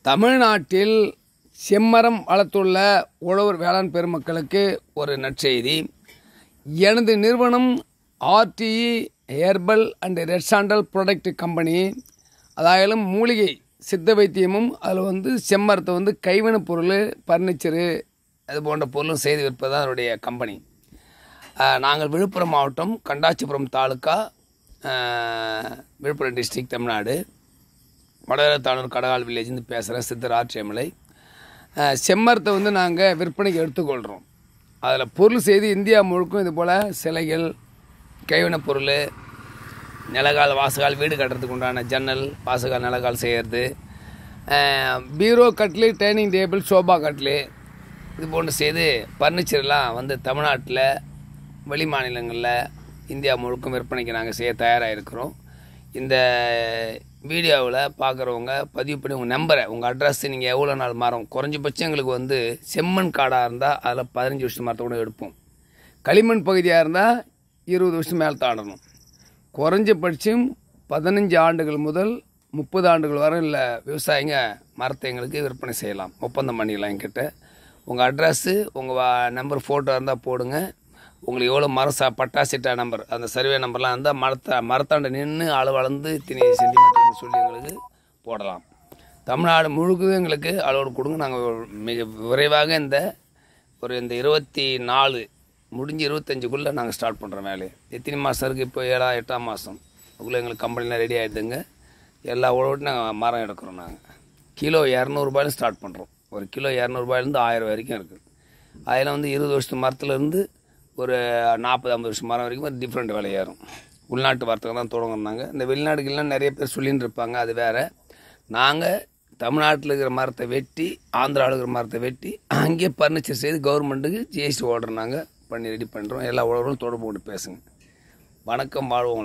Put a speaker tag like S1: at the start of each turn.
S1: தமிழ்நாட்டில் செம்மரம் வளர்த்துள்ள உழவர் வேளாண் பெருமக்களுக்கு ஒரு நற்செய்தி. எனது நிறுவனம் RTE herbal and red sandal product company. அதாவது மூலிகை சித்த வைத்தியமும் அதில் செம்மரத்தை கைவினைப் பொருள், ஃபர்னிச்சரு அது போன்ற பொருளும் செய்து விற்பது தான் அதனுடைய கம்பெனி. நாங்கள் விழுப்புரம் மாவட்டம் கண்டாச்சிபுரம் தாலுக்கா, விழுப்புரம் டிஸ்ட்ரிக்ட், தமிழ்நாடு. வடவேலத்தானூர் கடகால் வில்லேஜ்லேருந்து பேசுகிறேன். சித்தர் ஆட்சியமலை. செம்மரத்தை நாங்கள் விற்பனைக்கு எடுத்துக்கொள்கிறோம். அதில் பொருள் செய்து இந்தியா முழுக்கும் இது போல் சிலைகள், கைவினைப் பொருள், நிலகால், வாசகால், வீடு கட்டுறதுக்கு உண்டான ஜன்னல், வாசகால், நிலகால் செய்கிறது, பீரோ கட்லு, டைனிங் டேபிள், சோபா கட்லு இது போன்று செய்து ஃபர்னிச்சர்லாம் தமிழ்நாட்டில், வெளி மாநிலங்களில், இந்தியா முழுக்கும் விற்பனைக்கு நாங்கள் செய்ய தயாராக இருக்கிறோம். இந்த வீடியோவில் பார்க்குறவங்க பதிவு பண்ணி உங்கள் நம்பரை, உங்கள் அட்ரஸ், நீங்கள் எவ்வளோ நாள் மாறும், குறைஞ்சபட்சம் எங்களுக்கு செம்மண் காடாக இருந்தால் அதில் 15 வருஷம் மரத்தை கூட எடுப்போம். களிமண் பகுதியாக இருந்தால் 20 வருஷம் மேலே தாண்டணும். குறைஞ்சபட்சம் 15 ஆண்டுகள் முதல் 30 ஆண்டுகள் வரை இல்லை விவசாயிங்க மரத்தை எங்களுக்கு விற்பனை செய்யலாம், ஒப்பந்தம் பண்ணிக்கலாம். என்கிட்ட உங்கள் அட்ரஸ்ஸு, உங்கள் நம்பர், ஃபோட்டோ இருந்தால் போடுங்க. உங்களுக்கு எவ்வளோ மரம் பட்டாசிட்டா நம்பர், அந்த சர்வே நம்பர்லாம் இருந்தால் மரத்தாண்ட நின்று அளவு அளந்து இத்தனை சென்டிமீட்டர்னு சொல்லி எங்களுக்கு போடலாம். தமிழ்நாடு முழுக்க எங்களுக்கு அளவோடு கொடுங்க. நாங்கள் மிக விரைவாக இந்த 24 முடிஞ்சு 25க்குள்ளே நாங்கள் ஸ்டார்ட் பண்ணுறோம் வேலையை. எத்தனை மாதம் இருக்குது? இப்போ 7ஆம் 8ஆம் மாதம் அதுக்குள்ளே எங்களுக்கு கம்பெனிலாம் ரெடி ஆகிடுதுங்க. எல்லா உழவுட்டு நாங்கள் மரம் எடுக்கிறோம். நாங்கள் கிலோ 200 ஸ்டார்ட் பண்ணுறோம். ஒரு கிலோ 200 1000 வரைக்கும் இருக்குது. அதில் 20 வருஷத்து மரத்துலேருந்து ஒரு 40-50 வருஷம் மரம் வரைக்கும் டிஃப்ரெண்ட் விலை ஏறும். உள்நாட்டு வார்த்தைகள் தான் தொடங்கினாங்க. இந்த வெளிநாடுகள்லாம் நிறைய பேர் சொல்லின்னு இருப்பாங்க, அது வேறு. நாங்கள் தமிழ்நாட்டில் இருக்கிற மரத்தை வெட்டி, ஆந்திராவில் இருக்கிற மரத்தை வெட்டி அங்கேயே ஃபர்னிச்சர் செய்து கவர்மெண்ட்டுக்கு GST ஆர்டர் நாங்கள் பண்ணி ரெடி பண்ணுறோம். எல்லா உழவர்களும் தொடர்பு கொண்டு பேசுங்க. வணக்கம், வாழ்வோம்.